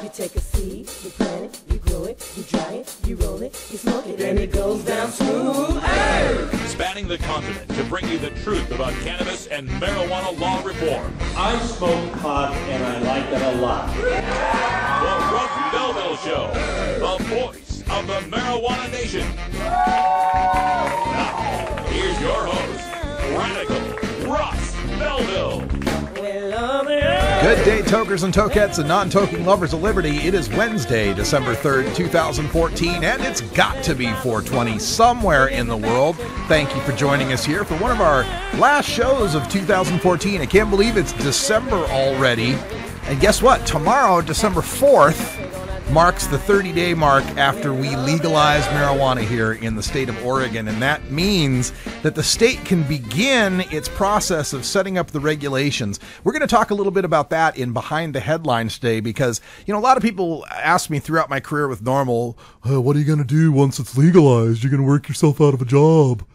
You take a seed, you plant it, you grow it, you dry it, you roll it, you smoke it, and it goes down smooth. Hey! Spanning the continent to bring you the truth about cannabis and marijuana law reform. I smoke pot and I like it a lot. The Russ Belville Show, the voice of the marijuana nation. Now, here's your host, Radical Russ Belville. Good day, tokers and tokettes and non-toking lovers of liberty. It is Wednesday, December 3rd, 2014, and it's got to be 420 somewhere in the world. Thank you for joining us here for one of our last shows of 2014. I can't believe it's December already. And guess what? Tomorrow, December 4th, marks the 30-day mark after we legalized marijuana here in the state of Oregon, and that means that the state can begin its process of setting up the regulations. We're going to talk a little bit about that in Behind the Headlines today because, you know, a lot of people ask me throughout my career with NORML, what are you going to do once it's legalized? You're going to work yourself out of a job.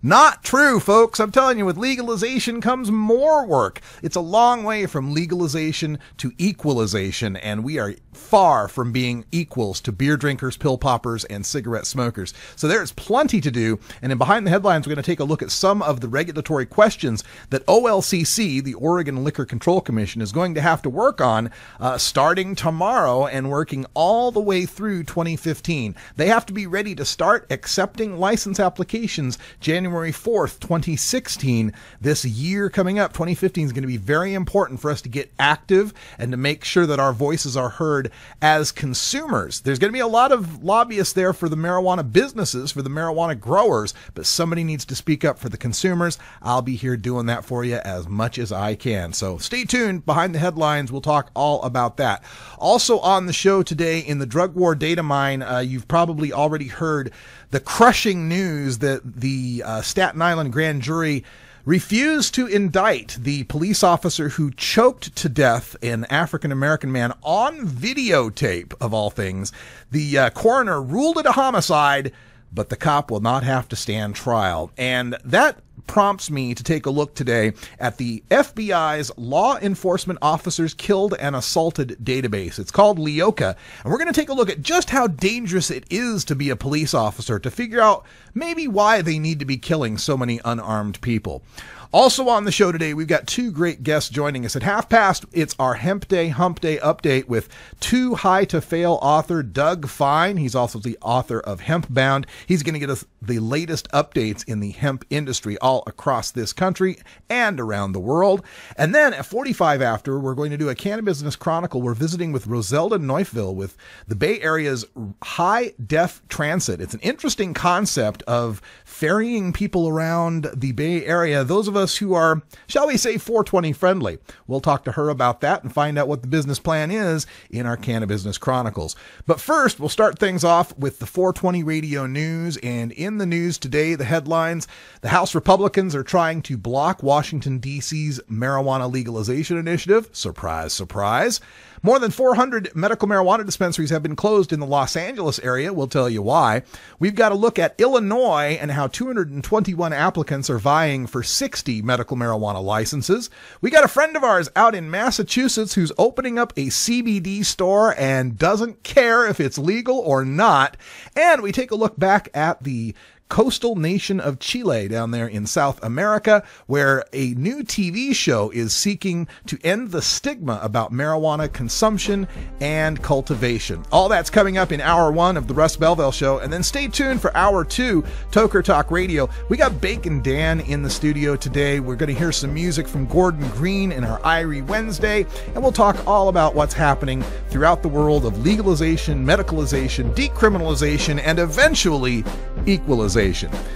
Not true, folks. I'm telling you, with legalization comes more work. It's a long way from legalization to equalization, and we are far from being equals to beer drinkers, pill poppers, and cigarette smokers. So there's plenty to do, and in Behind the Headlines, we're going to take a look at some of the regulatory questions that OLCC, the Oregon Liquor Control Commission, is going to have to work on starting tomorrow and working all the way through 2015. They have to be ready to start accepting license applications January 4th, 2016. This year coming up, 2015, is going to be very important for us to get active and to make sure that our voices are heard as consumers. There's going to be a lot of lobbyists there for the marijuana businesses, for the marijuana growers, but somebody needs to speak up for the consumers. I'll be here doing that for you as much as I can. So stay tuned. Behind the Headlines, we'll talk all about that. Also on the show today in the Drug War Data Mine, you've probably already heard the crushing news that the Staten Island grand jury refused to indict the police officer who choked to death an African-American man on videotape, of all things. The coroner ruled it a homicide, but the cop will not have to stand trial. And that prompts me to take a look today at the FBI's Law Enforcement Officers Killed and Assaulted database. It's called LEOCA, and we're going to take a look at just how dangerous it is to be a police officer, to figure out maybe why they need to be killing so many unarmed people. Also on the show today, we've got two great guests joining us. At 1:30, it's our Hemp Day, Hump Day update with Too High to Fail author Doug Fine. He's also the author of Hemp Bound. He's going to get us the latest updates in the hemp industry all across this country and around the world. And then at 45 after, we're going to do a Cannabis Chronicle. We're visiting with Rosezelda Neufville with the Bay Area's high-def transit. It's an interesting concept of ferrying people around the Bay Area. Those of us who are, shall we say, 420 friendly. We'll talk to her about that and find out what the business plan is in our Cannabis Chronicles. But first, we'll start things off with the 420 radio news. And in the news today, the headlines: the House Republicans are trying to block Washington, D.C.'s marijuana legalization initiative. Surprise, surprise. More than 400 medical marijuana dispensaries have been closed in the Los Angeles area. We'll tell you why. We've got to look at Illinois and how 221 applicants are vying for 60 medical marijuana licenses. We got a friend of ours out in Massachusetts who's opening up a CBD store and doesn't care if it's legal or not. And we take a look back at the coastal nation of Chile down there in South America, where a new TV show is seeking to end the stigma about marijuana consumption and cultivation. All that's coming up in Hour 1 of the Russ Belville Show, and then stay tuned for Hour 2, Toker Talk Radio. We got Bacon Dan in the studio today. We're going to hear some music from Gordon Green in our Irie Wednesday, and we'll talk all about what's happening throughout the world of legalization, medicalization, decriminalization, and eventually equalization.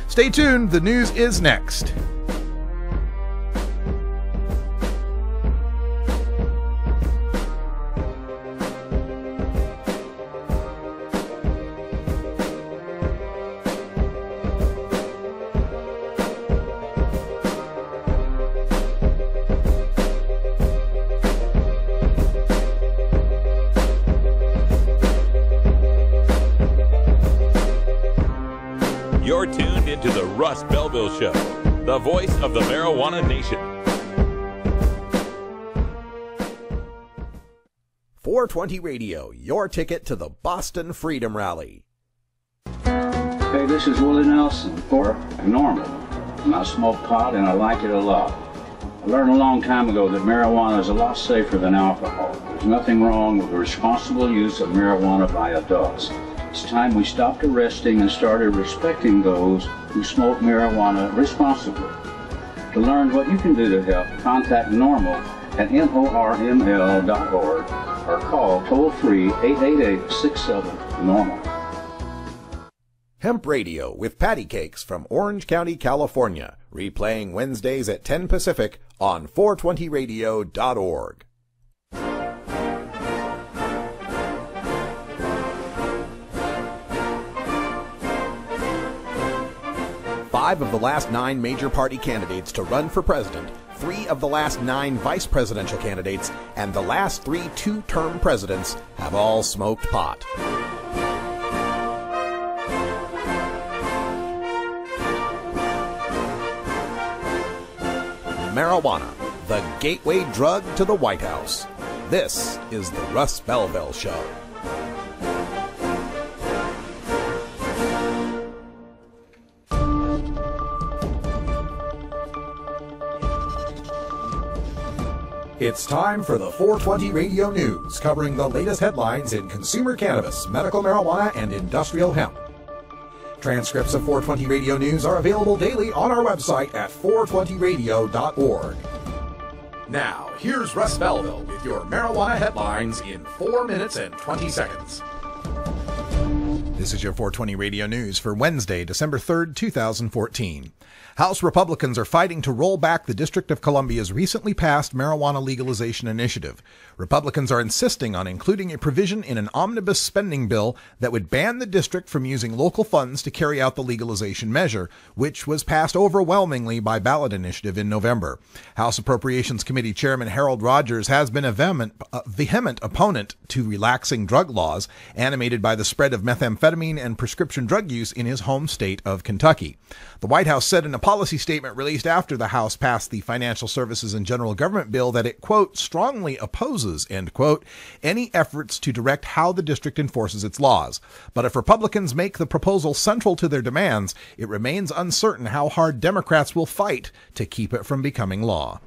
Stay tuned, the news is next. You're tuned into the Russ Belville Show, the voice of the marijuana nation. 420 Radio, your ticket to the Boston Freedom Rally. Hey, this is Willie Nelson, or Normal. And I smoke pot and I like it a lot. I learned a long time ago that marijuana is a lot safer than alcohol. There's nothing wrong with the responsible use of marijuana by adults. It's time we stopped arresting and started respecting those who smoke marijuana responsibly. To learn what you can do to help, contact Normal at norml.org or call toll-free 888-67-NORMAL. Hemp Radio with Patty Cakes from Orange County, California, replaying Wednesdays at 10 Pacific on 420radio.org. 5 of the last 9 major party candidates to run for president, 3 of the last 9 vice presidential candidates, and the last 3 two-term presidents have all smoked pot. Marijuana, the gateway drug to the White House. This is the Russ Belville Show. It's time for the 420 Radio News, covering the latest headlines in consumer cannabis, medical marijuana, and industrial hemp. Transcripts of 420 Radio News are available daily on our website at 420radio.org. Now, here's Russ Belville with your marijuana headlines in 4 minutes and 20 seconds. This is your 420 Radio News for Wednesday, December 3rd, 2014. House Republicans are fighting to roll back the District of Columbia's recently passed marijuana legalization initiative. Republicans are insisting on including a provision in an omnibus spending bill that would ban the district from using local funds to carry out the legalization measure, which was passed overwhelmingly by ballot initiative in November. House Appropriations Committee Chairman Harold Rogers has been a vehement opponent to relaxing drug laws, animated by the spread of methamphetamine and prescription drug use in his home state of Kentucky. The White House said in a policy statement released after the House passed the Financial Services and General Government bill that it, quote, strongly opposes, end quote, any efforts to direct how the district enforces its laws. But if Republicans make the proposal central to their demands, it remains uncertain how hard Democrats will fight to keep it from becoming law.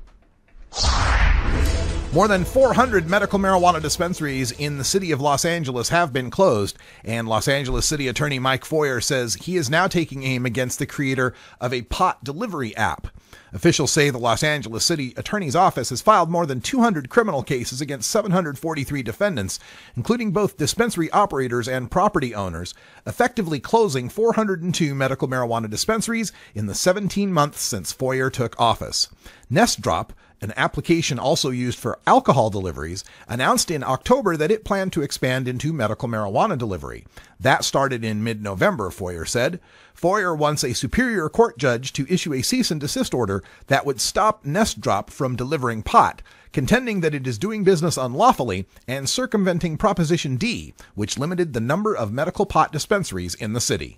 More than 400 medical marijuana dispensaries in the city of Los Angeles have been closed, and Los Angeles City Attorney Mike Foyer says he is now taking aim against the creator of a pot delivery app. Officials say the Los Angeles City Attorney's Office has filed more than 200 criminal cases against 743 defendants, including both dispensary operators and property owners, effectively closing 402 medical marijuana dispensaries in the 17 months since Foyer took office. Nest Drop, an application also used for alcohol deliveries, announced in October that it planned to expand into medical marijuana delivery. That started in mid-November, Foyer said. Foyer wants a Superior Court judge to issue a cease and desist order that would stop Nest Drop from delivering pot, contending that it is doing business unlawfully and circumventing Proposition D, which limited the number of medical pot dispensaries in the city.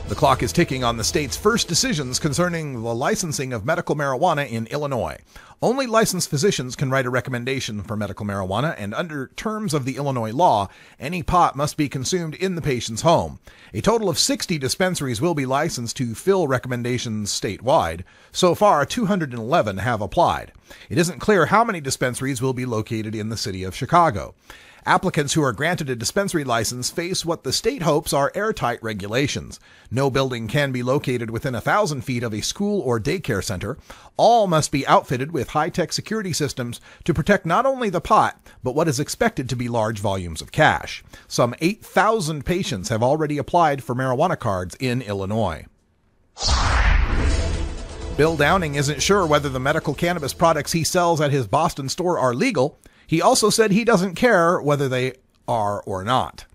The clock is ticking on the state's first decisions concerning the licensing of medical marijuana in Illinois. Only licensed physicians can write a recommendation for medical marijuana, and under terms of the Illinois law, any pot must be consumed in the patient's home. A total of 60 dispensaries will be licensed to fill recommendations statewide. So far, 211 have applied. It isn't clear how many dispensaries will be located in the city of Chicago. Applicants who are granted a dispensary license face what the state hopes are airtight regulations. No building can be located within 1,000 feet of a school or daycare center. All must be outfitted with high-tech security systems to protect not only the pot, but what is expected to be large volumes of cash. Some 8,000 patients have already applied for marijuana cards in Illinois. Bill Downing isn't sure whether the medical cannabis products he sells at his Boston store are legal. He also said he doesn't care whether they are or not.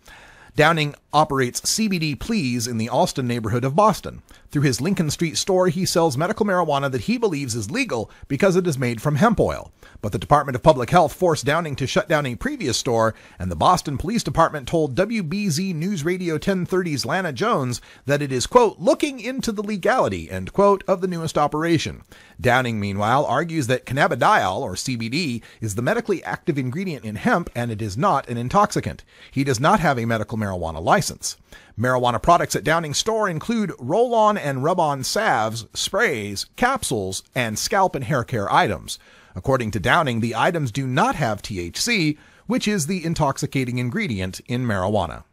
Downing operates CBD Please in the Alston neighborhood of Boston. Through his Lincoln Street store, he sells medical marijuana that he believes is legal because it is made from hemp oil. But the Department of Public Health forced Downing to shut down a previous store, and the Boston Police Department told WBZ News Radio 1030's Lana Jones that it is, quote, looking into the legality, end quote, of the newest operation. Downing, meanwhile, argues that cannabidiol, or CBD, is the medically active ingredient in hemp, and it is not an intoxicant. He does not have a medical marijuana license. Marijuana products at Downing's store include roll-on and rub-on salves, sprays, capsules, and scalp and hair care items. According to Downing, the items do not have THC, which is the intoxicating ingredient in marijuana.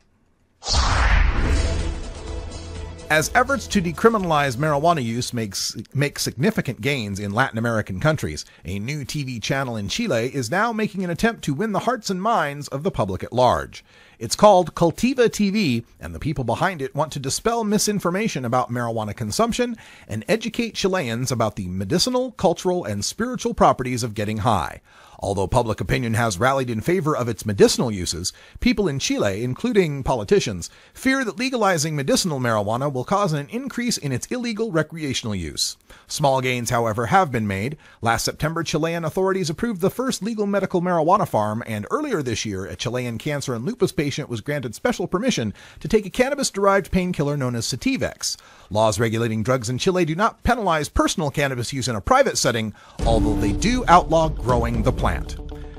As efforts to decriminalize marijuana use make significant gains in Latin American countries, a new TV channel in Chile is now making an attempt to win the hearts and minds of the public at large. It's called Cultiva TV, and the people behind it want to dispel misinformation about marijuana consumption and educate Chileans about the medicinal, cultural, and spiritual properties of getting high. Although public opinion has rallied in favor of its medicinal uses, people in Chile, including politicians, fear that legalizing medicinal marijuana will cause an increase in its illegal recreational use. Small gains, however, have been made. Last September, Chilean authorities approved the first legal medical marijuana farm, and earlier this year, a Chilean cancer and lupus patient was granted special permission to take a cannabis-derived painkiller known as Sativex. Laws regulating drugs in Chile do not penalize personal cannabis use in a private setting, although they do outlaw growing the plant.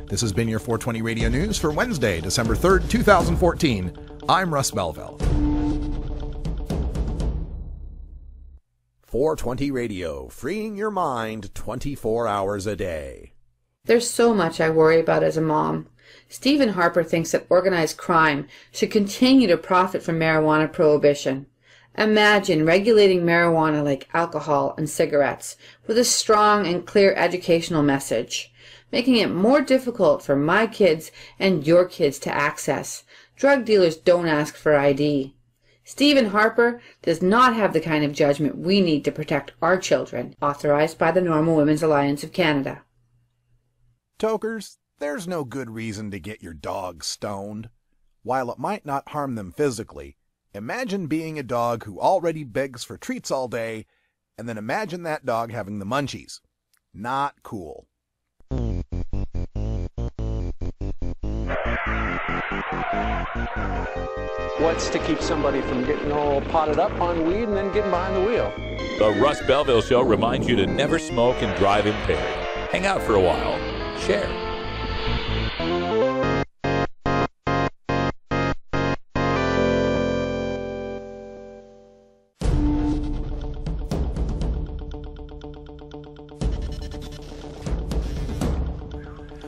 This has been your 420 Radio News for Wednesday, December 3rd, 2014. I'm Russ Belville. 420 Radio, freeing your mind 24 hours a day. There's so much I worry about as a mom. Stephen Harper thinks that organized crime should continue to profit from marijuana prohibition. Imagine regulating marijuana like alcohol and cigarettes with a strong and clear educational message, making it more difficult for my kids and your kids to access. Drug dealers don't ask for ID. Stephen Harper does not have the kind of judgment we need to protect our children, authorized by the Normal Women's Alliance of Canada. Tokers, there's no good reason to get your dog stoned. While it might not harm them physically, imagine being a dog who already begs for treats all day, and then imagine that dog having the munchies. Not cool. What's to keep somebody from getting all potted up on weed and then getting behind the wheel? The Russ Belville Show reminds you to never smoke and drive impaired. Hang out for a while. Share.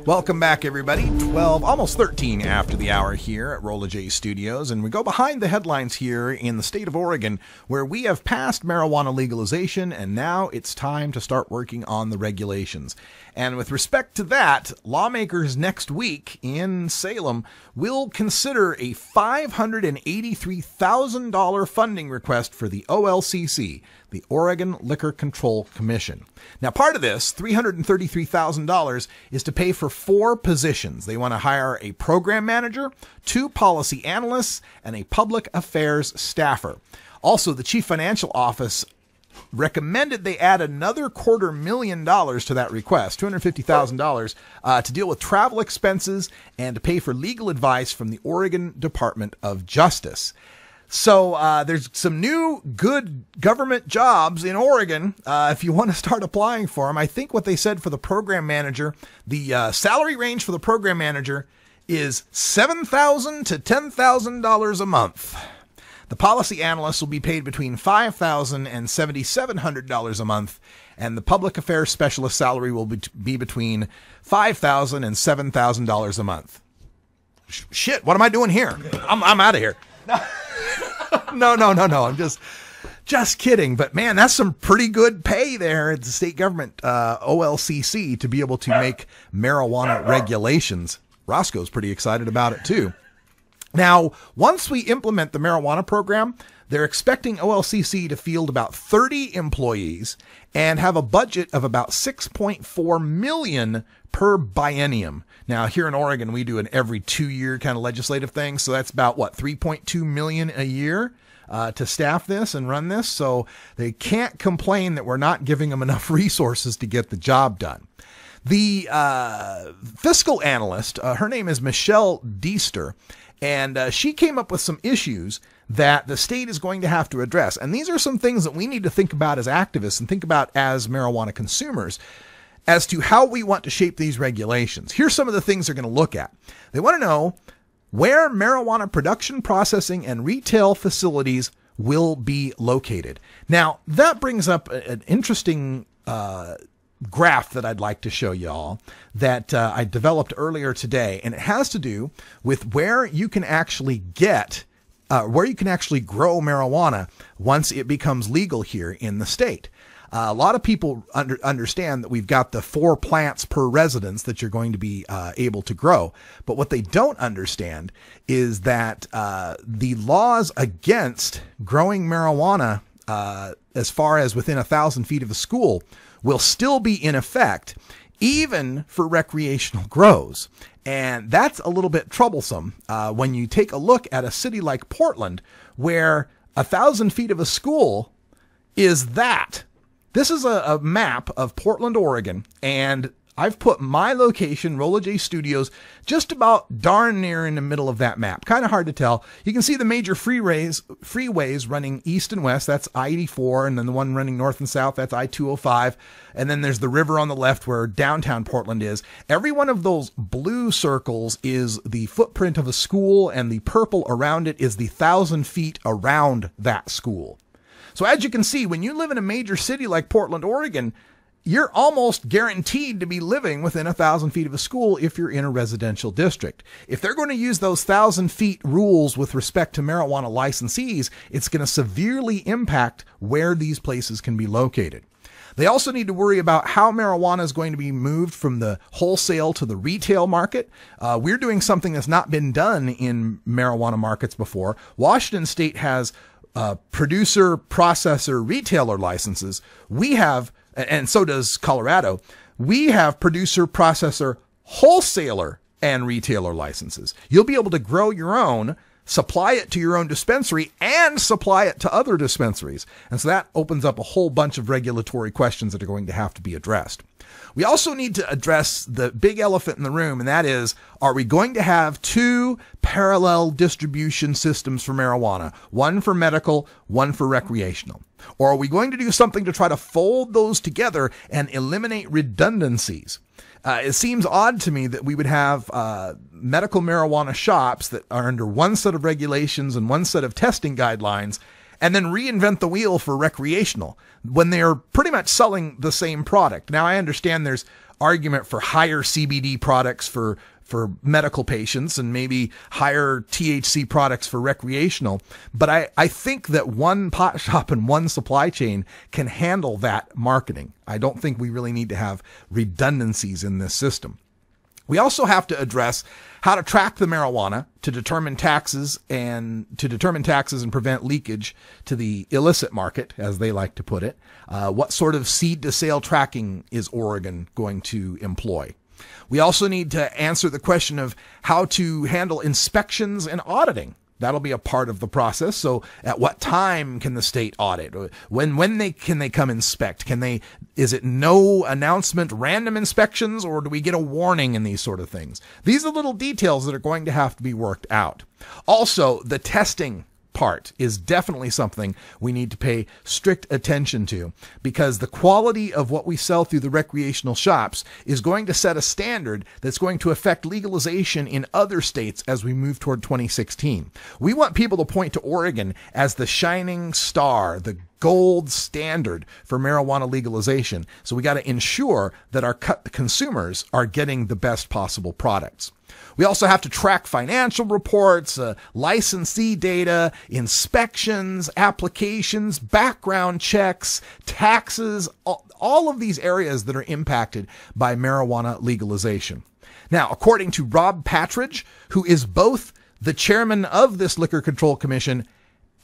Welcome back, everybody. 12, almost 13 after the hour here at Rolla J Studios, and we go behind the headlines here in the state of Oregon, where we have passed marijuana legalization, and now it's time to start working on the regulations. And with respect to that, lawmakers next week in Salem will consider a $583,000 funding request for the OLCC, the Oregon Liquor Control Commission. Now, part of this, $333,000, is to pay for 4 positions. They want to hire a program manager, 2 policy analysts, and a public affairs staffer. Also, the chief financial office recommended they add another $250,000 to that request, $250,000, to deal with travel expenses and to pay for legal advice from the Oregon Department of Justice. So there's some new good government jobs in Oregon if you want to start applying for them. I think what they said for the program manager, the salary range for the program manager is $7,000 to $10,000 a month. The policy analyst will be paid between $5,000 and $7,700 a month, and the public affairs specialist salary will be between $5,000 and $7,000 a month. Shit, what am I doing here? I'm out of here. No. I'm just kidding. But man, that's some pretty good pay there at the state government, OLCC, to be able to make marijuana regulations. Roscoe's pretty excited about it too. Now, once we implement the marijuana program, they're expecting OLCC to field about 30 employees and have a budget of about $6.4 million per biennium. Now, here in Oregon, we do an every 2-year kind of legislative thing, so that's about, $3.2 million a year? to staff this and run this, so they can't complain that we're not giving them enough resources to get the job done. The fiscal analyst, her name is Michelle Deester, and she came up with some issues that the state is going to have to address. And these are some things that we need to think about as activists and think about as marijuana consumers as to how we want to shape these regulations. Here's some of the things they're going to look at. They want to know where marijuana production, processing, and retail facilities will be located. Now, that brings up an interesting graph that I'd like to show y'all that I developed earlier today, and it has to do with where you can actually get where you can actually grow marijuana once it becomes legal here in the state. A lot of people understand that we've got the 4 plants per residence that you're going to be able to grow. But what they don't understand is that the laws against growing marijuana as far as within 1,000 feet of a school will still be in effect, even for recreational grows. And that's a little bit troublesome when you take a look at a city like Portland, where 1,000 feet of a school is that. This is a map of Portland, Oregon, and I've put my location, Rolla J Studios, just about darn near in the middle of that map. Kind of hard to tell. You can see the major freeways running east and west. That's I-84, and then the one running north and south, that's I-205. And then there's the river on the left where downtown Portland is. Every one of those blue circles is the footprint of a school, and the purple around it is the 1,000 feet around that school. So as you can see, when you live in a major city like Portland, Oregon, you're almost guaranteed to be living within 1,000 feet of a school if you're in a residential district. If they're going to use those 1,000 feet rules with respect to marijuana licensees, it's going to severely impact where these places can be located. They also need to worry about how marijuana is going to be moved from the wholesale to the retail market. We're doing something that's not been done in marijuana markets before. Washington State has producer, processor, retailer licenses. We have, and so does Colorado, we have producer, processor, wholesaler, and retailer licenses. You'll be able to grow your own, supply it to your own dispensary, and supply it to other dispensaries. And so that opens up a whole bunch of regulatory questions that are going to have to be addressed. We also need to address the big elephant in the room, and that is, are we going to have 2 parallel distribution systems for marijuana? One for medical, one for recreational. Or are we going to do something to try to fold those together and eliminate redundancies? It seems odd to me that we would have medical marijuana shops that are under one set of regulations and one set of testing guidelines, and then reinvent the wheel for recreational when they're pretty much selling the same product. Now, I understand there's argument for higher CBD products for medical patients and maybe higher THC products for recreational. But I think that one pot shop and one supply chain can handle that marketing. I don't think we really need to have redundancies in this system. We also have to address how to track the marijuana to determine taxes and prevent leakage to the illicit market, as they like to put it. What sort of seed to sale tracking is Oregon going to employ? We also need to answer the question of how to handle inspections and auditing. That'll be a part of the process. So at what time can the state audit? When can they come inspect? Is it no announcement, random inspections, or do we get a warning in these sort of things? These are little details that are going to have to be worked out. Also, the testing part is definitely something we need to pay strict attention to, because the quality of what we sell through the recreational shops is going to set a standard that's going to affect legalization in other states as we move toward 2016. We want people to point to Oregon as the shining star, the gold standard for marijuana legalization. So we got to ensure that our consumers are getting the best possible products. We also have to track financial reports, licensee data, inspections, applications, background checks, taxes, all of these areas that are impacted by marijuana legalization. Now, according to Rob Patridge, who is both the chairman of this Liquor Control Commission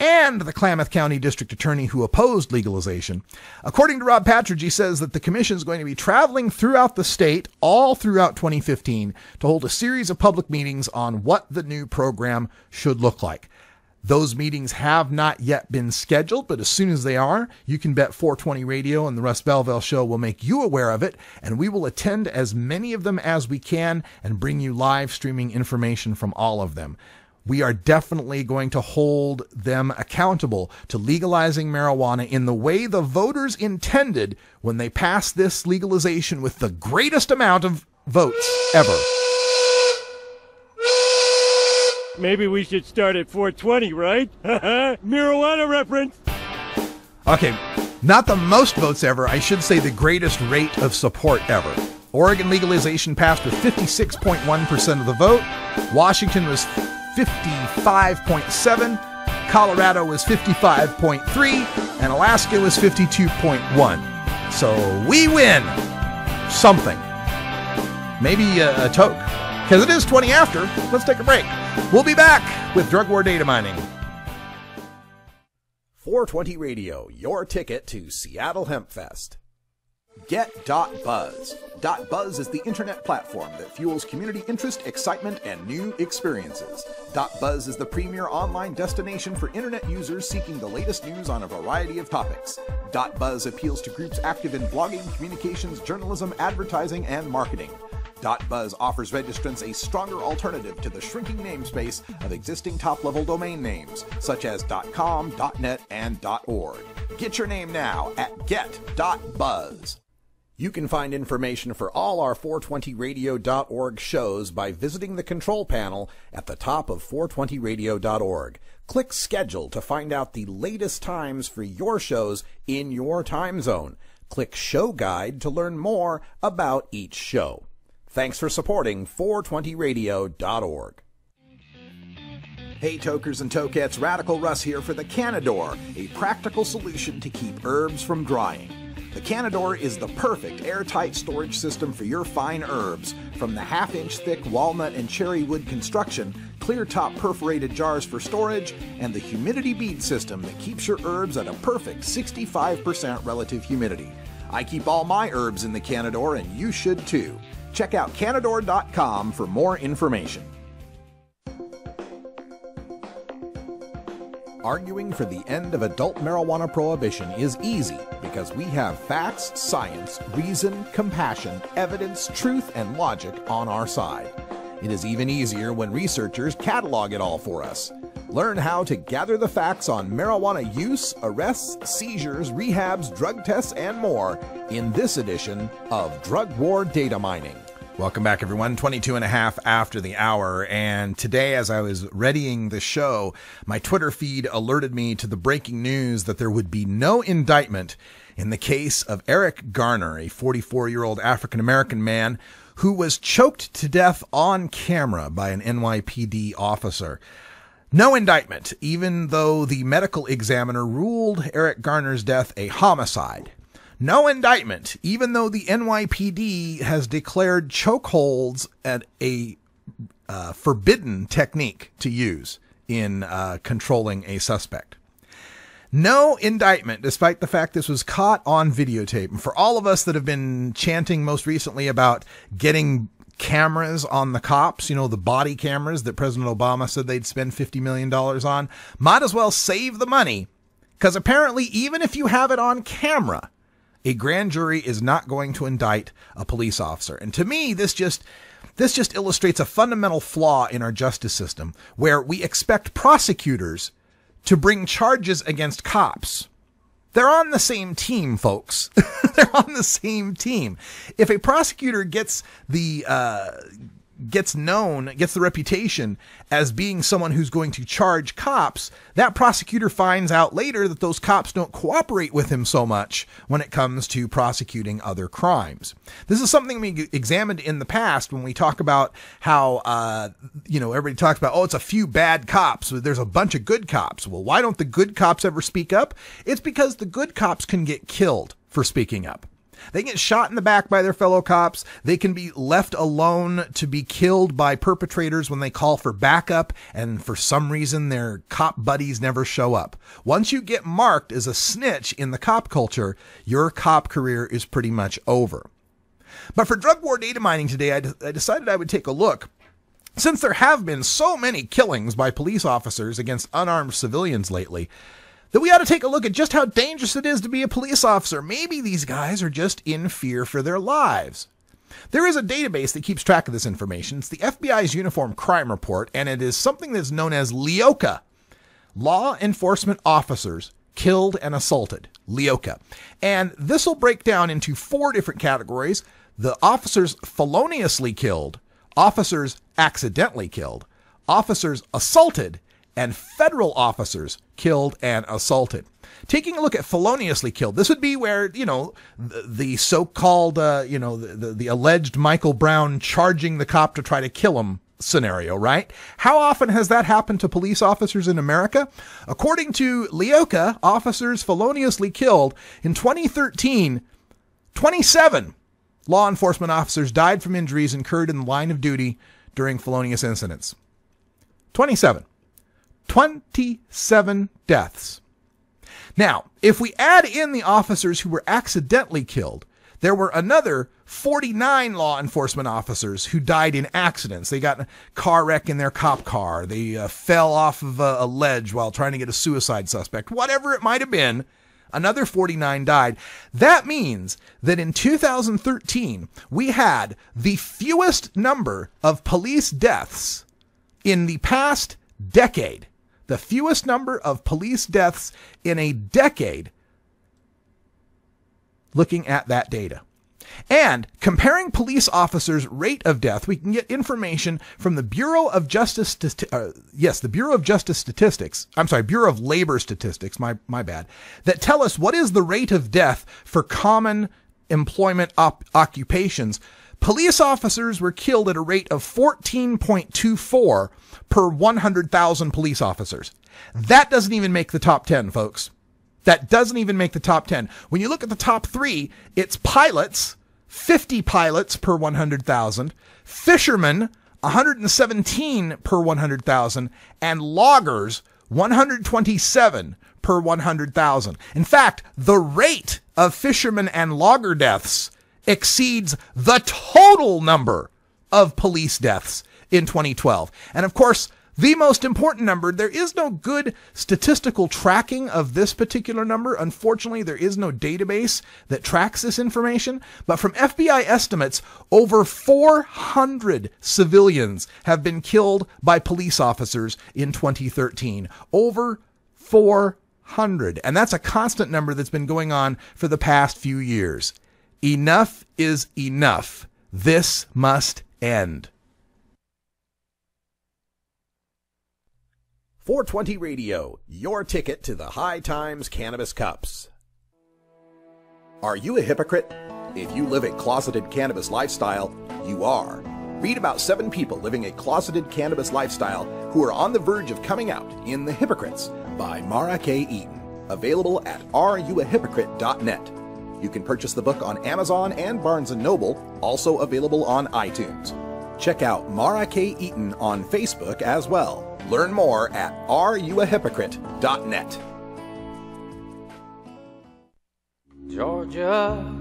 and the Klamath County District Attorney who opposed legalization. According to Rob Patridge, he says that the commission is going to be traveling throughout the state all throughout 2015 to hold a series of public meetings on what the new program should look like. Those meetings have not yet been scheduled, but as soon as they are, you can bet 420 Radio and the Russ Belville Show will make you aware of it, and we will attend as many of them as we can and bring you live streaming information from all of them. We are definitely going to hold them accountable to legalizing marijuana in the way the voters intended when they passed this legalization with the greatest amount of votes ever. Maybe we should start at 420, right? Marijuana reference. Okay, not the most votes ever. I should say the greatest rate of support ever. Oregon legalization passed with 56.1% of the vote. Washington was 55.7%. Colorado was 55.3%. And Alaska was 52.1%. So we win something. Maybe a toke. Because it is 20 after. Let's take a break. We'll be back with Drug War Data Mining. 420 Radio, your ticket to Seattle Hemp Fest. Get.Buzz. .Buzz is the internet platform that fuels community interest, excitement, and new experiences. .Buzz is the premier online destination for internet users seeking the latest news on a variety of topics. .Buzz appeals to groups active in blogging, communications, journalism, advertising, and marketing. .Buzz offers registrants a stronger alternative to the shrinking namespace of existing top-level domain names, such as .com, .net, and .org. Get your name now at get.buzz. You can find information for all our 420radio.org shows by visiting the control panel at the top of 420radio.org. Click Schedule to find out the latest times for your shows in your time zone. Click Show Guide to learn more about each show. Thanks for supporting 420radio.org. Hey tokers and tokettes, Radical Russ here for the Cannador, a practical solution to keep herbs from drying. The Cannador is the perfect airtight storage system for your fine herbs, from the half-inch thick walnut and cherry wood construction, clear top perforated jars for storage, and the humidity bead system that keeps your herbs at a perfect 65% relative humidity. I keep all my herbs in the Cannador, and you should too. Check out Cannador.com for more information. Arguing for the end of adult marijuana prohibition is easy because we have facts, science, reason, compassion, evidence, truth, and logic on our side. It is even easier when researchers catalog it all for us. Learn how to gather the facts on marijuana use, arrests, seizures, rehabs, drug tests, and more in this edition of Drug War Data Mining. Welcome back, everyone. 22 and a half after the hour. And today, as I was readying the show, my Twitter feed alerted me to the breaking news that there would be no indictment in the case of Eric Garner, a 44-year-old African-American man who was choked to death on camera by an NYPD officer. No indictment, even though the medical examiner ruled Eric Garner's death a homicide. No indictment, even though the NYPD has declared chokeholds a forbidden technique to use in controlling a suspect. No indictment, despite the fact this was caught on videotape. And for all of us that have been chanting most recently about getting cameras on the cops, you know, the body cameras that President Obama said they'd spend $50 million on, might as well save the money, because apparently even if you have it on camera, a grand jury is not going to indict a police officer. And to me, this just illustrates a fundamental flaw in our justice system, where we expect prosecutors to bring charges against cops. They're on the same team, folks. They're on the same team. If a prosecutor gets the reputation as being someone who's going to charge cops, that prosecutor finds out later that those cops don't cooperate with him so much when it comes to prosecuting other crimes. This is something we examined in the past when we talk about how, everybody talks about, it's a few bad cops. There's a bunch of good cops. Well, why don't the good cops ever speak up? It's because the good cops can get killed for speaking up. They get shot in the back by their fellow cops. They can be left alone to be killed by perpetrators when they call for backup, and for some reason their cop buddies never show up. Once you get marked as a snitch in the cop culture, your cop career is pretty much over. But for Drug War Data Mining today, I decided I would take a look Since there have been so many killings by police officers against unarmed civilians lately, that we ought to take a look at just how dangerous it is to be a police officer. Maybe these guys are just in fear for their lives. There is a database that keeps track of this information. It's the FBI's Uniform Crime Report, and it is something that's known as LEOCA, Law Enforcement Officers Killed and Assaulted, LEOCA. And this will break down into 4 different categories: the officers feloniously killed, officers accidentally killed, officers assaulted, and federal officers killed and assaulted. Taking a look at feloniously killed, this would be where, the so-called, the alleged Michael Brown charging the cop to try to kill him scenario, right? How often has that happened to police officers in America? According to LEOCA, officers feloniously killed in 2013, 27 law enforcement officers died from injuries incurred in the line of duty during felonious incidents. 27 deaths. Now, if we add in the officers who were accidentally killed, there were another 49 law enforcement officers who died in accidents. They got in a car wreck in their cop car. They fell off of a ledge while trying to get a suicide suspect. Whatever it might have been, another 49 died. That means that in 2013, we had the fewest number of police deaths in the past decade. The fewest number of police deaths in a decade, looking at that data. And comparing police officers' rate of death, we can get information from the Bureau of Justice, the Bureau of Justice Statistics, Bureau of Labor Statistics, my bad, that tell us what is the rate of death for common employment occupations. Police officers were killed at a rate of 14.24 per 100,000 police officers. That doesn't even make the top 10, folks. That doesn't even make the top 10. When you look at the top 3, it's pilots, 50 pilots per 100,000, fishermen, 117 per 100,000, and loggers, 127 per 100,000. In fact, the rate of fishermen and logger deaths exceeds the total number of police deaths in 2012. And of course, the most important number, there is no good statistical tracking of this particular number. Unfortunately, there is no database that tracks this information. But from FBI estimates, over 400 civilians have been killed by police officers in 2013. Over 400. And that's a constant number that's been going on for the past few years. Enough is enough. This must end. 420 Radio, your ticket to the High Times Cannabis Cups. Are you a hypocrite? If you live a closeted cannabis lifestyle, you are. Read about 7 people living a closeted cannabis lifestyle who are on the verge of coming out in The Hypocrites by Mara K. Eaton. Available at areyouahypocrite.net. You can purchase the book on Amazon and Barnes & Noble, also available on iTunes. Check out Mara K. Eaton on Facebook as well. Learn more at areyouahypocrite.net. Georgia.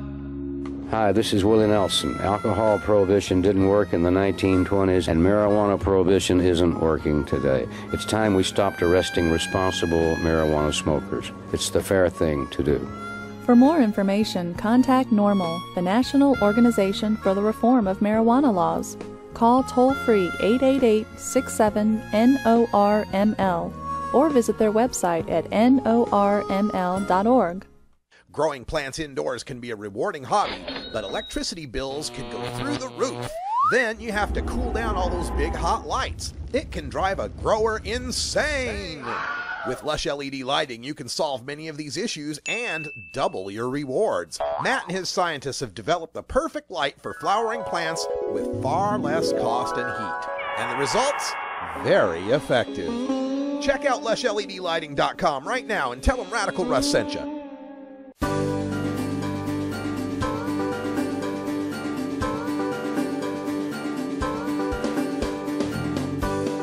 Hi, this is Willie Nelson. Alcohol prohibition didn't work in the 1920s, and marijuana prohibition isn't working today. It's time we stopped arresting responsible marijuana smokers. It's the fair thing to do. For more information, contact NORML, the National Organization for the Reform of Marijuana Laws. Call toll-free 888-67-NORML or visit their website at norml.org. Growing plants indoors can be a rewarding hobby, but electricity bills can go through the roof. Then you have to cool down all those big hot lights. It can drive a grower insane. With Lush LED lighting, you can solve many of these issues and double your rewards. Matt and his scientists have developed the perfect light for flowering plants with far less cost and heat. And the results? Very effective. Check out LushLEDlighting.com right now and tell them Radical Russ sent you.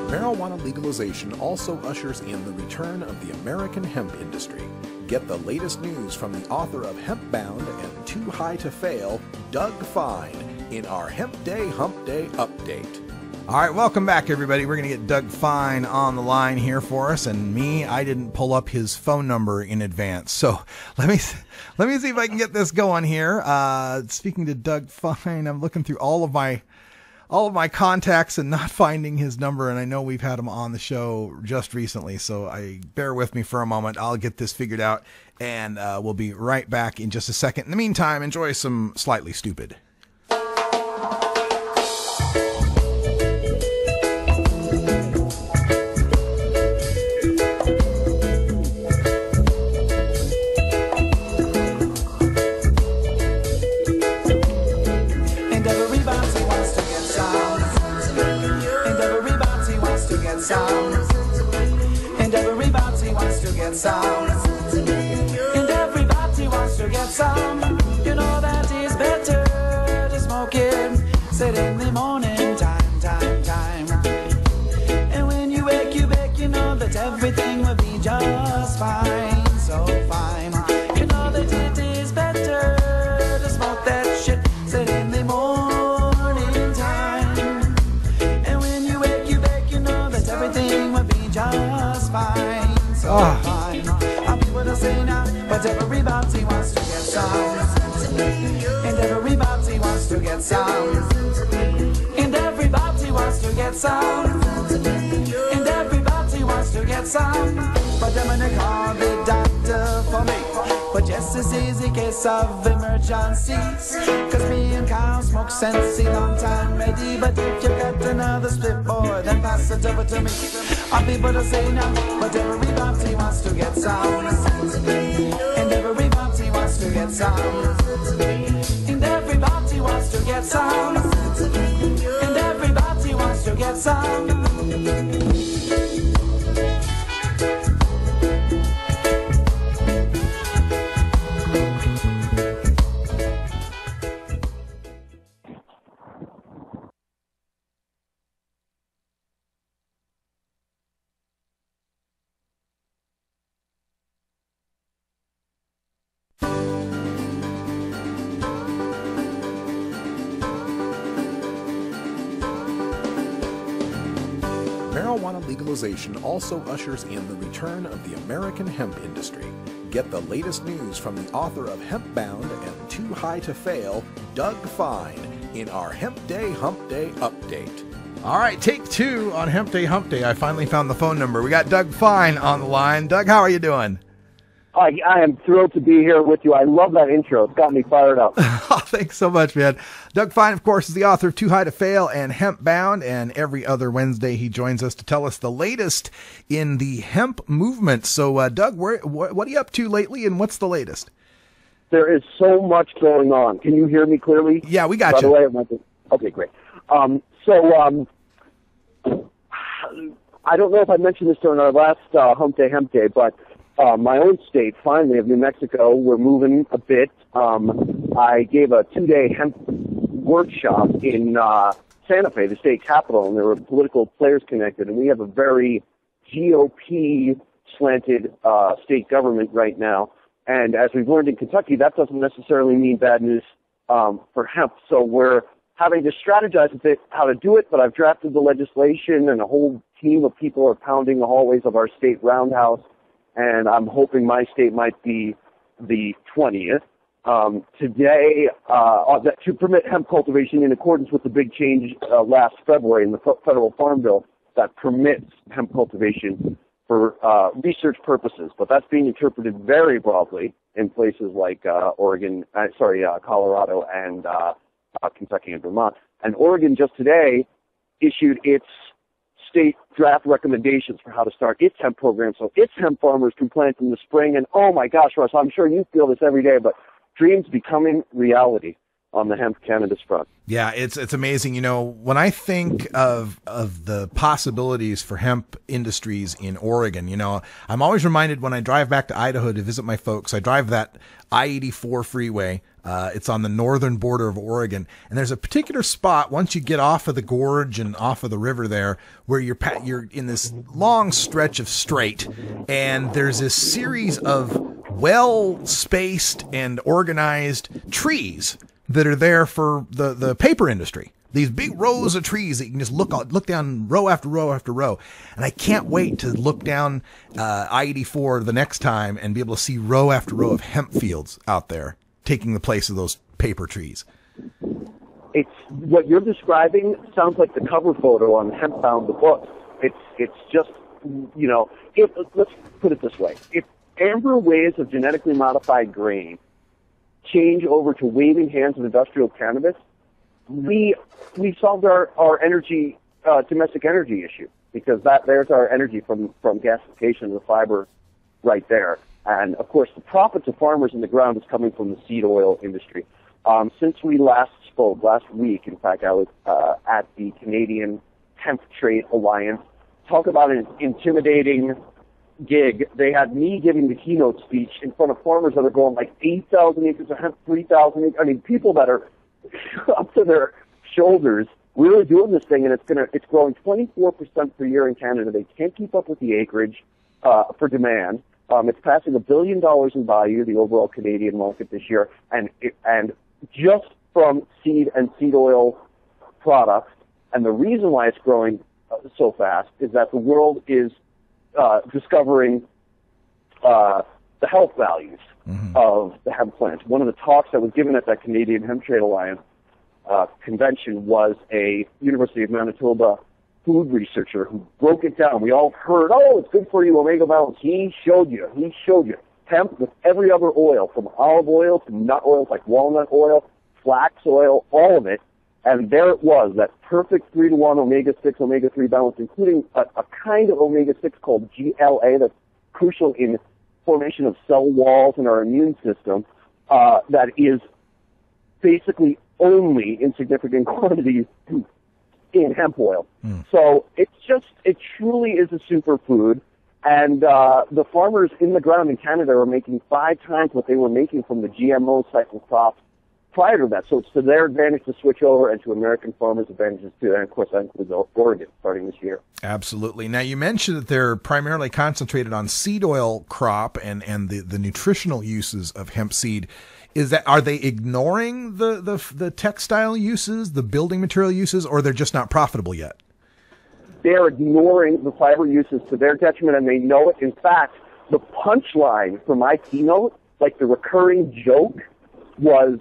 Marijuana legalization also ushers in the return of the American hemp industry. Get the latest news from the author of Hemp Bound and Too High to Fail, Doug Fine, in our Hemp Day Hump Day update. All right, welcome back, everybody. We're going to get Doug Fine on the line here for us, and I didn't pull up his phone number in advance, so let me see if I can get this going here. Speaking to Doug Fine, I'm looking through all of my contacts and not finding his number, and I know we've had him on the show just recently, so bear with me for a moment. I'll get this figured out, and we'll be right back in just a second. In the meantime, enjoy some Slightly Stupid. And everybody wants to get some. And everybody wants to get some. You know that is better to smoke it. Sit in the morning time. And when you wake, you know that everything will be just fine. So fine. You know that it is better to smoke that shit. Sit in the morning time. And when you wake, you know that everything will be just fine. So fine. And people don't say now, but everybody wants to get some. And everybody wants to get some. And everybody wants to get some. And everybody wants to get some. But I'm gonna call the doctor for me. But yes, this is a case of emergencies. Cause me and Kyle smoke sense a long time ready. But if you got another split boy, then pass it over to me. And people don't say no, but everybody wants to get some. And everybody wants to get some. And everybody wants to get some. And everybody wants to get some. Marijuana legalization also ushers in the return of the American hemp industry. Get the latest news from the author of Hemp Bound and Too High to Fail, Doug Fine, in our Hemp Day Hump Day update. All right, take two on Hemp Day Hump Day. I finally found the phone number. We got Doug Fine on the line. Doug, how are you doing? I am thrilled to be here with you. I love that intro. It's got me fired up. Oh, thanks so much, man. Doug Fine, of course, is the author of Too High to Fail and Hemp Bound, and every other Wednesday he joins us to tell us the latest in the hemp movement. So, Doug, what are you up to lately, and what's the latest? There is so much going on. Can you hear me clearly? Yeah, we got you. By the way, okay, great. I don't know if I mentioned this during our last Hump Day, but my own state, finally, of New Mexico, we're moving a bit. I gave a 2-day hemp workshop in Santa Fe, the state capital, and there were political players connected, and we have a very GOP-slanted state government right now. And as we've learned in Kentucky, that doesn't necessarily mean bad news for hemp. So we're having to strategize a bit how to do it, but I've drafted the legislation, and a whole team of people are pounding the hallways of our state roundhouse. And I'm hoping my state might be the 20th. Today, to permit hemp cultivation in accordance with the big change last February in the federal farm bill that permits hemp cultivation for research purposes. But that's being interpreted very broadly in places like Colorado and Kentucky and Vermont. And Oregon just today issued its state draft recommendations for how to start its hemp program so its hemp farmers can plant in the spring. And oh my gosh, Russ, I'm sure you feel this every day, but dreams becoming reality on the hemp cannabis front. Yeah, it's amazing. You know, when I think of the possibilities for hemp industries in Oregon, you know, I'm always reminded when I drive back to Idaho to visit my folks. I drive that I-84 freeway. It's on the northern border of Oregon, and there's a particular spot once you get off of the gorge and off of the river there where you're in this long stretch of straight, and there's this series of well-spaced and organized trees that are there for the paper industry. These big rows of trees that you can just look down row after row after row. And I can't wait to look down I-84 the next time and be able to see row after row of hemp fields out there taking the place of those paper trees. It's what you're describing sounds like the cover photo on Hemp Bound, the book. It's just, let's put it this way. If amber waves of genetically modified grain change over to waving hands of industrial cannabis, we solved our energy, domestic energy issue, because there's our energy from gasification of the fiber right there. And of course, the profits of farmers in the ground is coming from the seed oil industry. Since we last spoke, last week, in fact, I was at the Canadian Hemp Trade Alliance. Talk about an intimidating gig. They had me giving the keynote speech in front of farmers that are growing like 8,000 acres of hemp, 3,000 acres. I mean, people that are up to their shoulders really doing this thing, and it's growing 24% per year in Canada. They can't keep up with the acreage for demand. It's passing $1 billion in value, the overall Canadian market this year, and just from seed and seed oil products. And the reason why it's growing so fast is that the world is discovering the health values of the hemp plant. One of the talks that was given at that Canadian Hemp Trade Alliance convention was a University of Manitoba food researcher who broke it down. We all heard, oh, it's good for you, omega balance. He showed you. Hemp with every other oil, from olive oil to nut oils like walnut oil, flax oil, all of it. And there it was, that perfect 3-to-1 omega-6, omega-3 balance, including a kind of omega-6 called GLA that's crucial in formation of cell walls in our immune system, that is basically only in significant quantities in hemp oil. So it truly is a superfood. And the farmers in the ground in Canada are making 5 times what they were making from the GMO cycle crops prior to that. So it's to their advantage to switch over, and to American farmers' advantages too. And of course, that includes Oregon starting this year. Absolutely. Now, you mentioned that they're primarily concentrated on seed oil crop and the nutritional uses of hemp seed. Are they ignoring the textile uses, the building material uses, or they're just not profitable yet? They're ignoring the fiber uses to their detriment, and they know it. In fact, the punchline for my keynote, like the recurring joke, was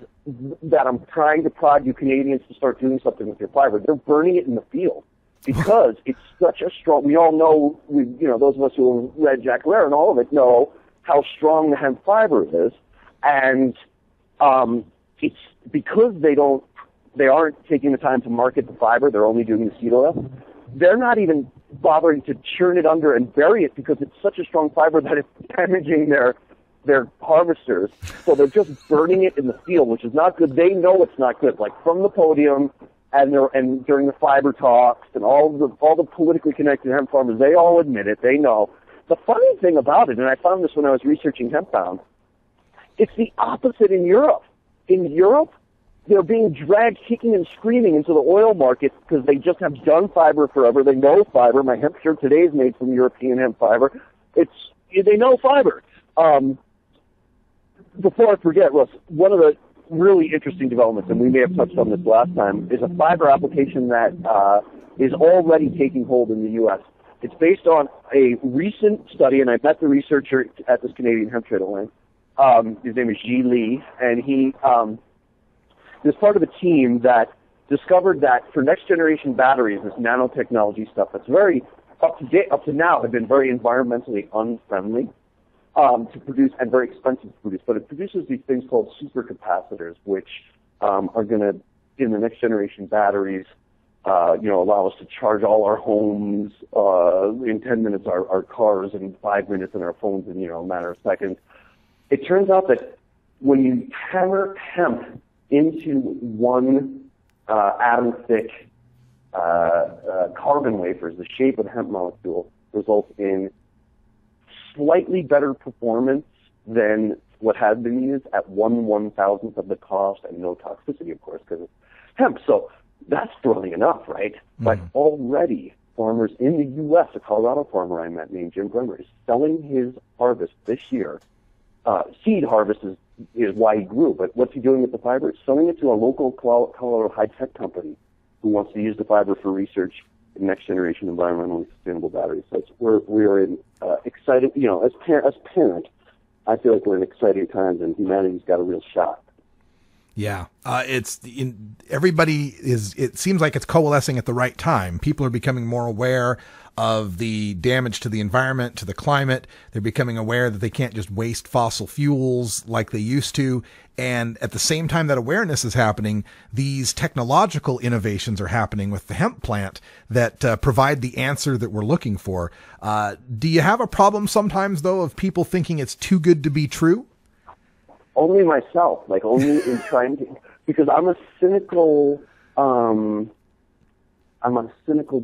that I'm trying to prod you Canadians to start doing something with your fiber. They're burning it in the field because it's such a strong. We all know, those of us who have read Jack Lair and all of it know how strong the hemp fiber is, and it's because they aren't taking the time to market the fiber. They're only doing the seed oil. They're not even bothering to churn it under and bury it because it's such a strong fiber that it's damaging their harvesters. So they're just burning it in the field, which is not good. They know it's not good. Like from the podium and during the fiber talks and all the politically connected hemp farmers, they all admit it. They know. The funny thing about it, and I found this when I was researching Hempbound, it's the opposite in Europe. In Europe, they're being dragged kicking and screaming into the oil market because they just have done fiber forever. They know fiber. My hemp shirt today is made from European hemp fiber. They know fiber. Before I forget, Russ, one of the really interesting developments, and we may have touched on this last time, is a fiber application that is already taking hold in the U.S. It's based on a recent study, and I met the researcher at this Canadian Hemp Trade Alliance. His name is Ji Lee, and he is part of a team that discovered that for next-generation batteries, this nanotechnology stuff that's very up to now have been very environmentally unfriendly to produce and very expensive to produce, but it produces these things called supercapacitors, which are going to, in the next generation batteries, allow us to charge all our homes in 10 minutes, our cars in 5 minutes, and our phones in a matter of seconds. It turns out that when you hammer hemp into one atom-thick carbon wafers, the shape of the hemp molecule results in slightly better performance than what has been used at 1/1000th of the cost, and no toxicity, of course, because it's hemp. So that's thrilling enough, right? But already farmers in the U.S., a Colorado farmer I met named Jim Bremer, is selling his harvest this year. Seed harvest is why he grew, but what's he doing with the fiber? He's selling it to a local Colorado high-tech company who wants to use the fiber for research in next generation environmentally sustainable batteries. So we are in exciting, as parent, I feel like we're in exciting times, and humanity's got a real shot. Yeah, everybody is. It seems like it's coalescing at the right time. People are becoming more aware of the damage to the environment, to the climate. They're becoming aware that they can't just waste fossil fuels like they used to. And at the same time that awareness is happening, these technological innovations are happening with the hemp plant that provide the answer that we're looking for. Do you have a problem sometimes, though, of people thinking it's too good to be true? Only myself, only in trying to, because I'm a cynical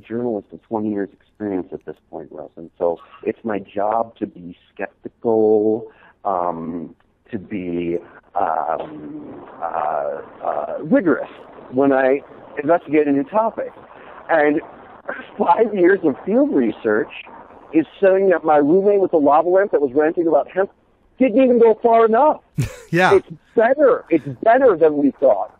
journalist with 20 years experience at this point, Russ, and so it's my job to be skeptical, to be rigorous when I investigate a new topic. And 5 years of field research is showing that my roommate with the lava lamp that was ranting about hemp didn't even go far enough. Yeah. It's better than we thought.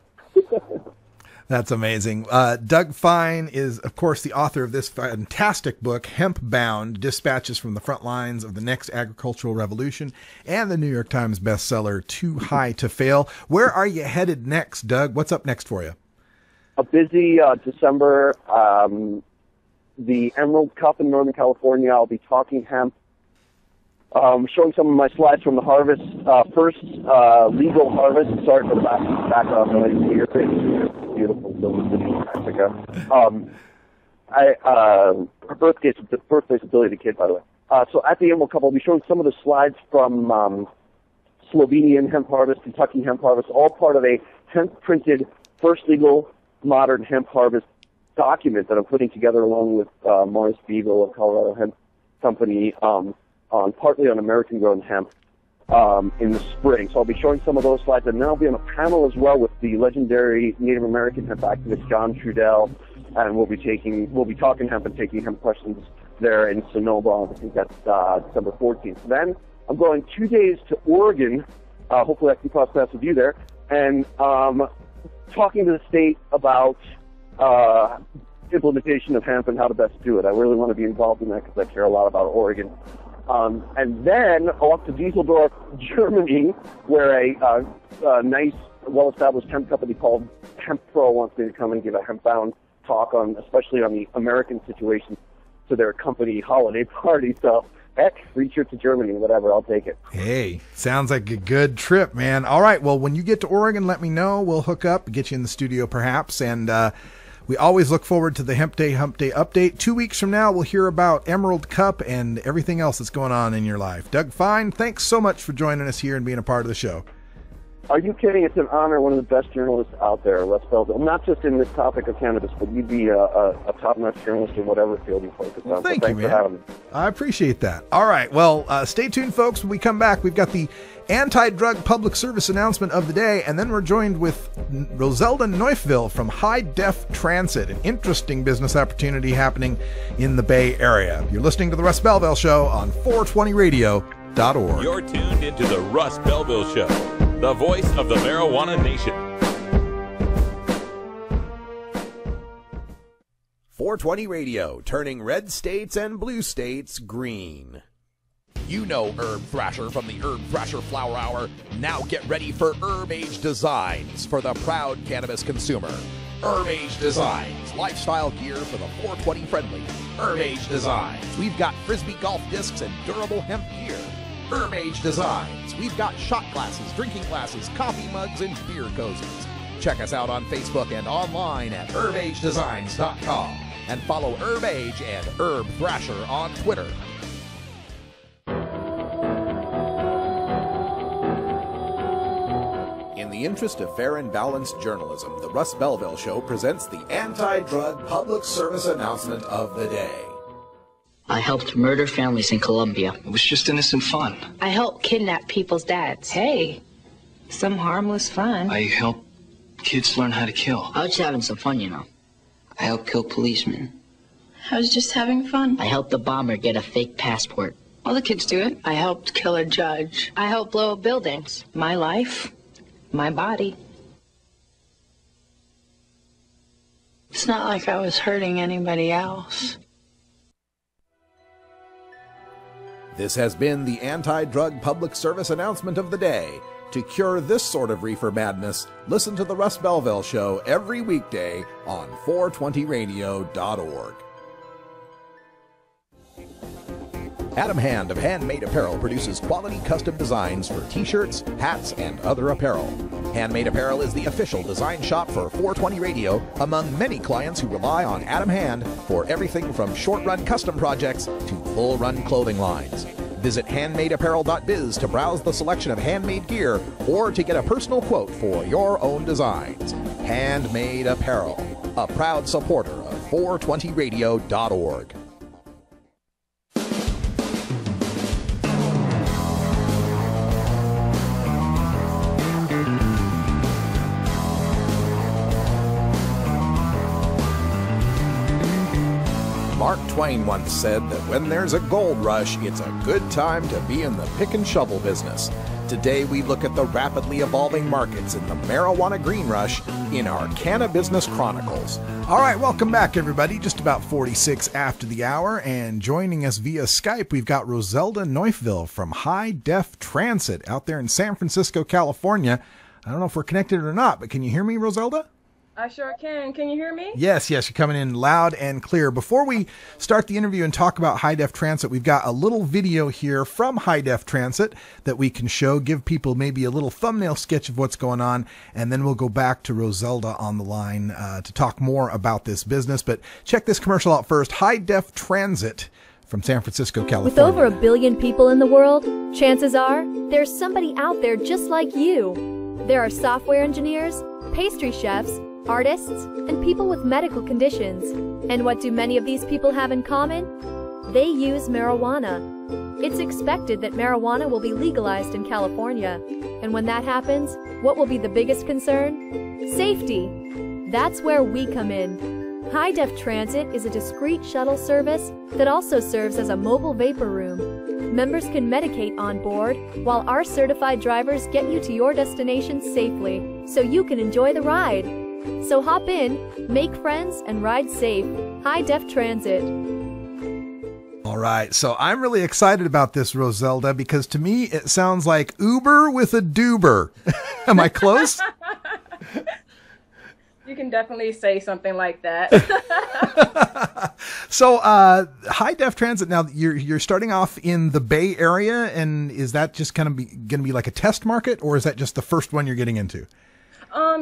That's amazing. Doug Fine is, of course, the author of this fantastic book, Hemp Bound, Dispatches from the Front Lines of the Next Agricultural Revolution, and the New York Times bestseller, Too High to Fail. Where are you headed next, Doug? What's up next for you? A busy December, the Emerald Cup in Northern California. I'll be talking hemp, showing some of my slides from the harvest, first legal harvest. Sorry for the background noise here. Beautiful Silver City, Mexico. Her birthplace is Billy the Kid, by the way. So at the Emerald Cup, I'll be showing some of the slides from Slovenian hemp harvest, Kentucky hemp harvest, all part of a hemp-printed first legal modern hemp harvest document that I'm putting together along with Morris Beagle of Colorado Hemp Company partly on American-grown hemp in the spring. So I'll be showing some of those slides, and then I'll be on a panel as well with the legendary Native American hemp activist John Trudell, and we'll be talking hemp and taking hemp questions there in Sonoma. I think that's December 14th. Then I'm going 2 days to Oregon. Hopefully I can cross paths with you there, and talking to the state about implementation of hemp and how to best do it. I really want to be involved in that because I care a lot about Oregon. And then off to Düsseldorf, Germany, where a nice, well-established hemp company called Hemp Pro wants me to come and give a hemp-bound talk especially on the American situation to their company holiday party. So, heck, free trip to Germany, whatever, I'll take it. Hey, sounds like a good trip, man. All right, well, when you get to Oregon, let me know. We'll hook up, get you in the studio perhaps, and we always look forward to the Hemp Day update. 2 weeks from now, we'll hear about Emerald Cup and everything else that's going on in your life. Doug Fine, thanks so much for joining us here and being a part of the show. Are you kidding? It's an honor. One of the best journalists out there, Russ Belville. Not just in this topic of cannabis, but you'd be a top-notch journalist in whatever field you focus on. Thank you, man. For having me. I appreciate that. All right, well, stay tuned, folks. When we come back, we've got the anti-drug public service announcement of the day, and then we're joined with Rosezelda Neufville from High Def Transit, an interesting business opportunity happening in the Bay Area. You're listening to The Russ Belville Show on 420radio.org. You're tuned into The Russ Belville Show, the voice of the marijuana nation. 420 Radio, turning red states and blue states green. You know Herb Thrasher from the Herb Thrasher Flower Hour. Now get ready for Herb Age Designs for the proud cannabis consumer. Herb Age Designs, lifestyle gear for the 420 friendly. Herb Age Designs, we've got Frisbee golf discs and durable hemp gear. Herb Age Designs, we've got shot glasses, drinking glasses, coffee mugs, and beer cozies. Check us out on Facebook and online at herbagedesigns.com. And follow Herb Age and Herb Thrasher on Twitter. In the interest of fair and balanced journalism, the Russ Belville Show presents the anti-drug public service announcement of the day. I helped murder families in Colombia. It was just innocent fun. I helped kidnap people's dads. Hey, some harmless fun. I helped kids learn how to kill. I was just having some fun, you know. I helped kill policemen. I was just having fun. I helped the bomber get a fake passport. All the kids do it. I helped kill a judge. I helped blow up buildings. My life, my body. It's not like I was hurting anybody else. This has been the anti-drug public service announcement of the day. To cure this sort of reefer madness, listen to the Russ Belville Show every weekday on 420radio.org. Adam Hand of Handmade Apparel produces quality custom designs for t-shirts, hats, and other apparel. Handmade Apparel is the official design shop for 420 Radio among many clients who rely on Adam Hand for everything from short-run custom projects to full-run clothing lines. Visit handmadeapparel.biz to browse the selection of handmade gear or to get a personal quote for your own designs. Handmade Apparel, a proud supporter of 420radio.org. Mark Twain once said that when there's a gold rush, it's a good time to be in the pick and shovel business. Today we look at the rapidly evolving markets in the marijuana green rush in our Cannabis Chronicles. All right, welcome back, everybody. Just about 46 after the hour, and joining us via Skype, we've got Rosezelda Neufville from High Def Transit out there in San Francisco, California. I don't know if we're connected or not, but can you hear me, Rosezelda? I sure can. Can you hear me? Yes, you're coming in loud and clear. Before we start the interview and talk about High Def Transit, we've got a little video here from High Def Transit that we can show, give people maybe a little thumbnail sketch of what's going on, and then we'll go back to Rosezelda on the line to talk more about this business. But check this commercial out first. High Def Transit from San Francisco, California. With over 1 billion people in the world, chances are there's somebody out there just like you. There are software engineers, pastry chefs, artists, and people with medical conditions. And what do many of these people have in common? They use marijuana. It's expected that marijuana will be legalized in California. And when that happens, what will be the biggest concern? Safety. That's where we come in. High Def Transit is a discreet shuttle service that also serves as a mobile vapor room. Members can medicate on board, while our certified drivers get you to your destination safely, so you can enjoy the ride. So hop in, make friends, and ride safe. High Def Transit. All right, so I'm really excited about this, Rosezelda, because to me it sounds like Uber with a doober. Am I close? You can definitely say something like that. So, High Def Transit. Now, you're starting off in the Bay Area, and is that just kind of going to be like a test market, or is that just the first one you're getting into?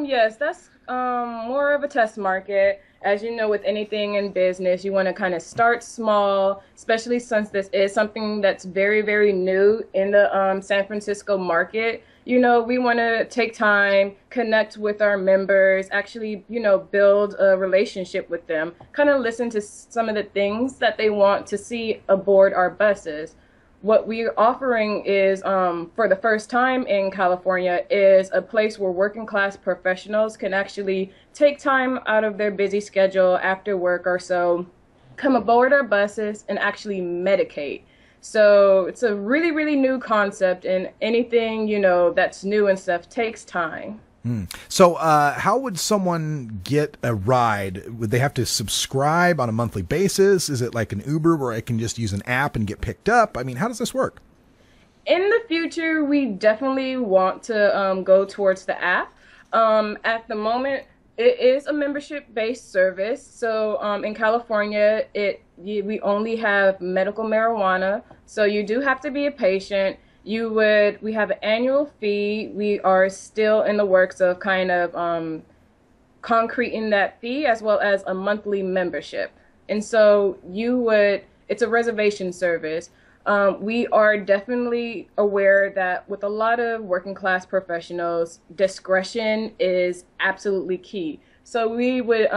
Yes, that's more of a test market. As you know, with anything in business, you want to kind of start small, especially since this is something that's very, very new in the San Francisco market. You know, we want to take time, connect with our members, actually, you know, build a relationship with them, kind of listen to some of the things that they want to see aboard our buses. What we're offering is, for the first time in California, is a place where working class professionals can actually take time out of their busy schedule after work or so, come aboard our buses and actually medicate. So it's a really, really new concept, and anything, you know, that's new and stuff takes time. So how would someone get a ride? Would they have to subscribe on a monthly basis? Is it like an Uber where I can just use an app and get picked up? I mean, how does this work? In the future, we definitely want to go towards the app. At the moment, it is a membership-based service. So in California, we only have medical marijuana. So you do have to be a patient. We have an annual fee. We are still in the works of kind of concreting that fee, as well as a monthly membership. And so it's a reservation service. We are definitely aware that with a lot of working class professionals, discretion is absolutely key. So you would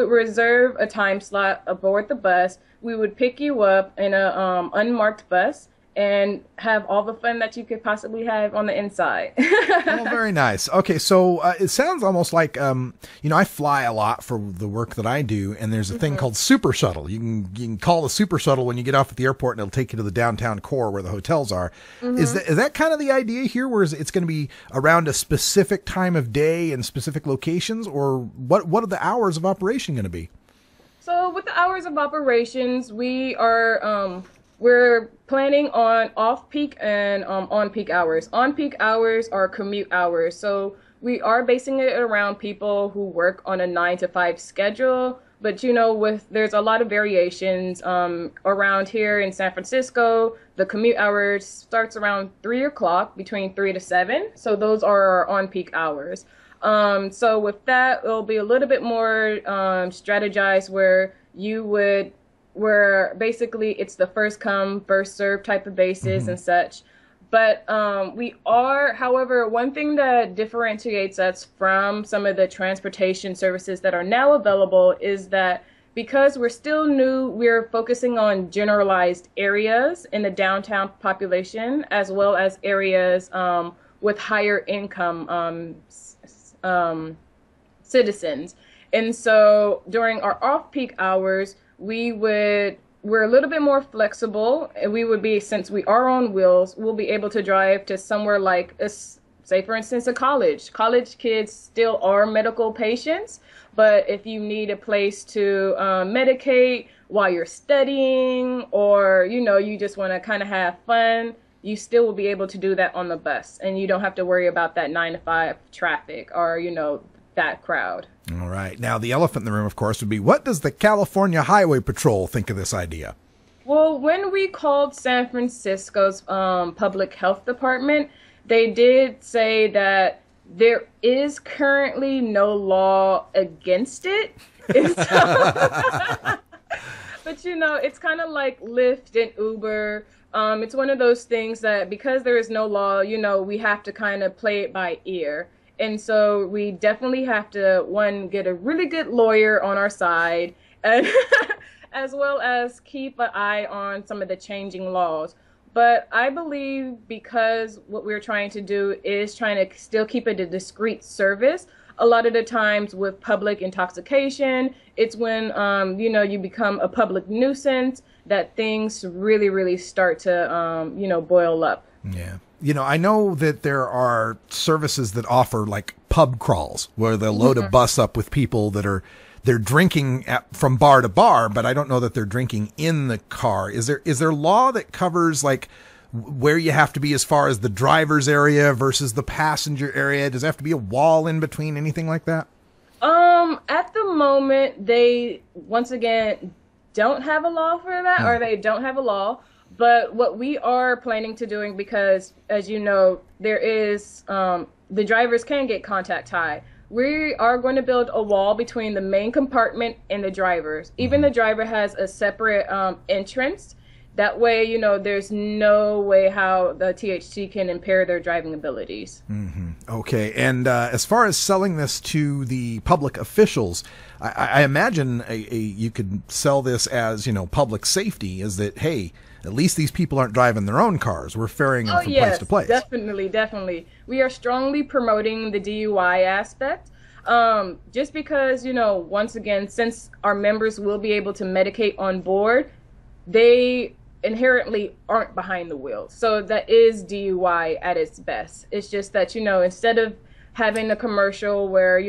reserve a time slot aboard the bus. We would pick you up in a unmarked bus, and have all the fun that you could possibly have on the inside. Oh, very nice. Okay, so it sounds almost like, I fly a lot for the work that I do, and there's a thing called Super Shuttle. You can call the Super Shuttle when you get off at the airport, and it'll take you to the downtown core where the hotels are. Is that kind of the idea here, where it's going to be around a specific time of day and specific locations, or what are the hours of operation going to be? So with the hours of operations, we are we're planning on off-peak and on-peak hours. On-peak hours are commute hours, so we are basing it around people who work on a 9-to-5 schedule. But there's a lot of variations around here in San Francisco. The commute hours starts around 3 o'clock, between 3 to 7. So those are our on-peak hours. So with that, it'll be a little bit more strategized, where basically it's the first come, first serve type of basis and such. But however, one thing that differentiates us from some of the transportation services that are now available is that because we're still new, we're focusing on generalized areas in the downtown population, as well as areas with higher income citizens. And so during our off-peak hours, we're a little bit more flexible, and we would be, since we are on wheels, we'll be able to drive to somewhere like, say for instance, a college. College kids still are medical patients, but if you need a place to medicate while you're studying, or you just want to kind of have fun, you still will be able to do that on the bus, and you don't have to worry about that 9-to-5 traffic or that crowd. All right. Now, the elephant in the room, of course, would be, what does the California Highway Patrol think of this idea? Well, when we called San Francisco's public health department, they did say that there is currently no law against it. But, it's kind of like Lyft and Uber. It's one of those things that because there is no law, we have to kind of play it by ear. And so we definitely have to, one, get a really good lawyer on our side, and as well as keep an eye on some of the changing laws. But I believe because what we're trying to do is trying to still keep it a discreet service, a lot of the times with public intoxication, it's when, you become a public nuisance that things really, really start to, boil up. Yeah. I know that there are services that offer like pub crawls where they'll load a bus up with people that they're drinking from bar to bar, but I don't know that they're drinking in the car. Is there law that covers like where you have to be as far as the driver's area versus the passenger area? Does there have to be a wall in between, anything like that? At the moment, they, once again, don't have a law for that, or they don't have a law. But what we are planning to doing, because as you know, there is, the drivers can get contact high. We are going to build a wall between the main compartment and the drivers. Even the driver has a separate entrance. That way, there's no way how the THC can impair their driving abilities. Okay. And as far as selling this to the public officials, I imagine you could sell this as, public safety, is that, hey, at least these people aren't driving their own cars. We're ferrying them from place to place. Definitely. We are strongly promoting the DUI aspect. Just because, once again, since our members will be able to medicate on board, they inherently aren't behind the wheel. So that is DUI at its best. It's just that, instead of having a commercial where,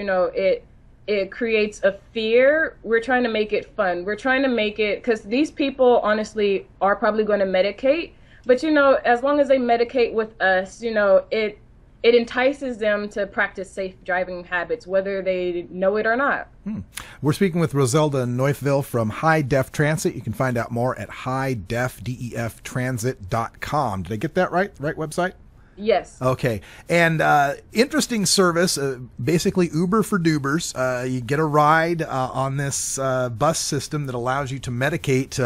it creates a fear, we're trying to make it fun. We're trying to make it, because these people honestly are probably going to medicate, but as long as they medicate with us, it entices them to practice safe driving habits, whether they know it or not. We're speaking with Rosezelda Neufville from High Def Transit. You can find out more at highdefdefTransit.com. Did I get that right? Right website? Yes. Okay. And interesting service, basically Uber for Dubers. You get a ride on this bus system that allows you to medicate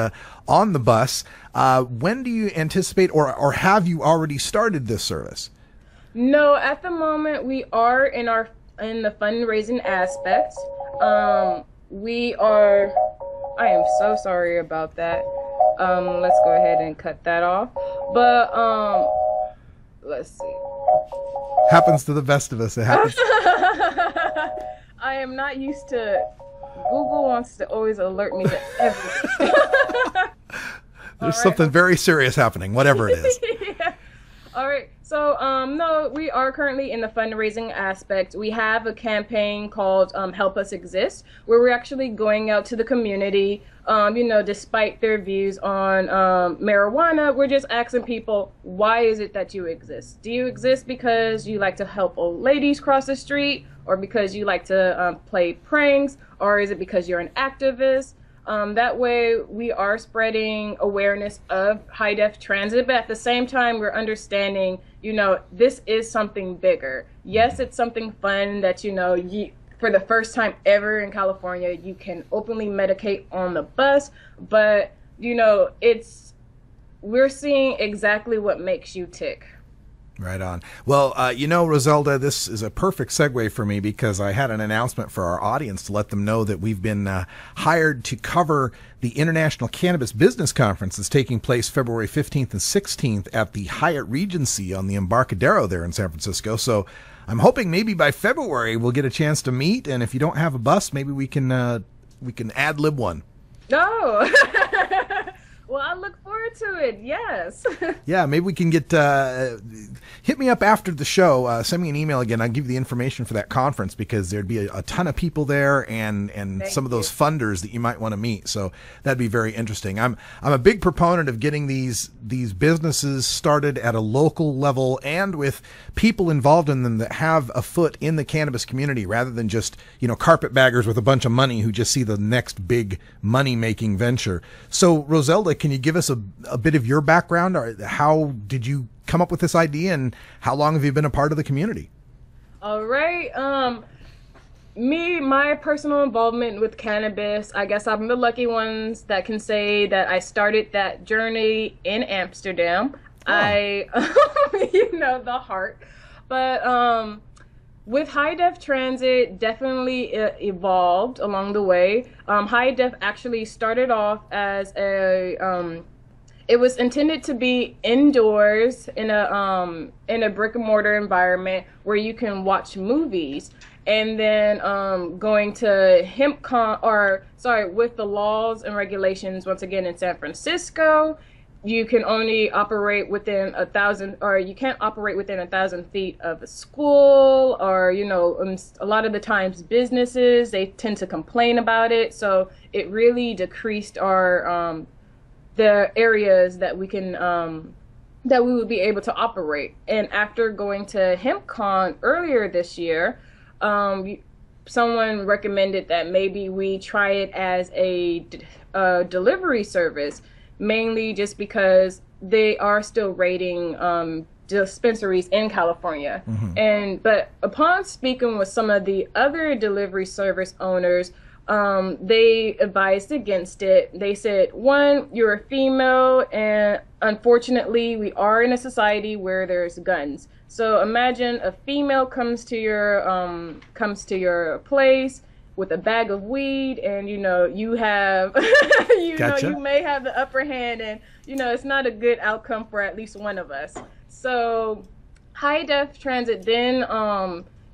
on the bus. When do you anticipate, or have you already started this service? No, at the moment we are in the fundraising aspect. I am so sorry about that. Let's go ahead and cut that off. But let's see. Happens to the best of us. It happens. I am not used to. Google wants to always alert me to everything. There's something very serious happening, whatever it is. Yeah. All right. So, no, we are currently in the fundraising aspect. We have a campaign called Help Us Exist, where we're actually going out to the community. Despite their views on marijuana, we're just asking people, why is it that you exist? Do you exist because you like to help old ladies cross the street, or because you like to play pranks, or is it because you're an activist? That way we are spreading awareness of high-def transit, but at the same time we're understanding, this is something bigger. Yes, it's something fun that, for the first time ever in California, you can openly medicate on the bus, but, we're seeing exactly what makes you tick. Right on. Well, Rosezelda, this is a perfect segue for me because I had an announcement for our audience to let them know that we've been hired to cover the International Cannabis Business Conference that's taking place February 15th and 16th at the Hyatt Regency on the Embarcadero there in San Francisco. So I'm hoping maybe by February we'll get a chance to meet, and if you don't have a bus, maybe we can ad-lib one. No. Well, I look forward to it. Yes. Yeah, maybe we can get hit me up after the show. Send me an email again. I'll give you the information for that conference because there'd be a ton of people there and some of those funders that you might want to meet. So that'd be very interesting. I'm a big proponent of getting these businesses started at a local level and with people involved in them that have a foot in the cannabis community rather than just carpetbaggers with a bunch of money who just see the next big money making venture. So Rosezelda, can you give us a bit of your background? Or how did you come up with this idea, and how long have you been a part of the community? All right. My personal involvement with cannabis, I guess I'm the lucky ones that can say that I started that journey in Amsterdam. Oh. The heart. But with high def transit, definitely evolved along the way. High def actually started off as it was intended to be indoors in a brick and mortar environment where you can watch movies. And then going to Hemp with the laws and regulations once again in San Francisco, you can only operate within 1,000, or you can't operate within 1,000 feet of a school, or a lot of the times businesses, they tend to complain about it. So it really decreased our the areas that we can that we would be able to operate. And after going to HempCon earlier this year, someone recommended that maybe we try it as a delivery service. Mainly just because they are still raiding dispensaries in California. Mm-hmm. But upon speaking with some of the other delivery service owners, they advised against it. They said, one, you're a female, and unfortunately we are in a society where there's guns. So imagine a female comes to your place with a bag of weed, and you have Gotcha. You may have the upper hand, and it's not a good outcome for at least one of us. So high def transit then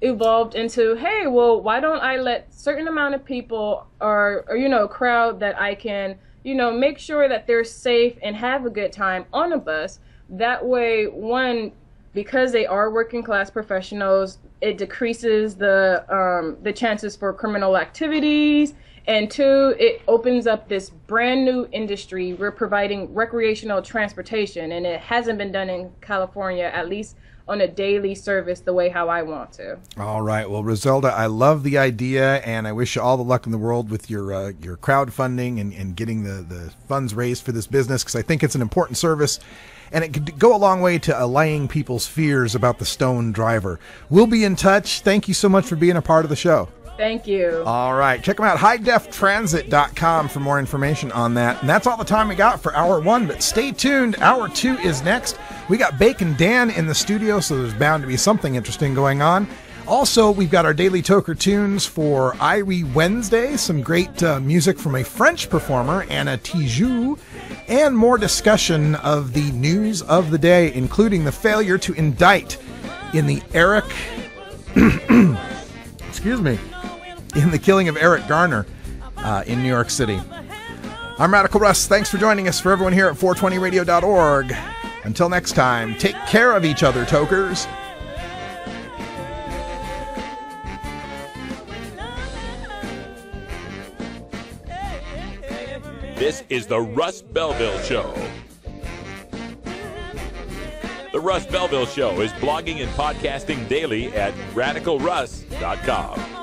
evolved into, hey, well, why don't I let certain amount of people or crowd that I can make sure that they're safe and have a good time on a bus. That way, one, because they are working class professionals, it decreases the chances for criminal activities, and two, it opens up this brand new industry. We're providing recreational transportation, and it hasn't been done in California, at least on a daily service, the way how I want to. All right. Well, Rosezelda, I love the idea, and I wish you all the luck in the world with your crowdfunding and getting the funds raised for this business, because I think it's an important service. And it could go a long way to allaying people's fears about the stone driver. We'll be in touch. Thank you so much for being a part of the show. Thank you. All right. Check them out, highdefTransit.com, for more information on that. And that's all the time we got for Hour 1, but stay tuned. Hour 2 is next. We got Bacon Dan in the studio, so there's bound to be something interesting going on. Also, we've got our Daily Toker Tunes for Irie Wednesday, some great music from a French performer, Anna Tijoux, and more discussion of the news of the day, including the failure to indict in the in the killing of Eric Garner in New York City. I'm Radical Russ. Thanks for joining us. For everyone here at 420radio.org. Until next time, take care of each other, tokers. This is the Russ Belville Show. The Russ Belville Show is blogging and podcasting daily at radicalruss.com.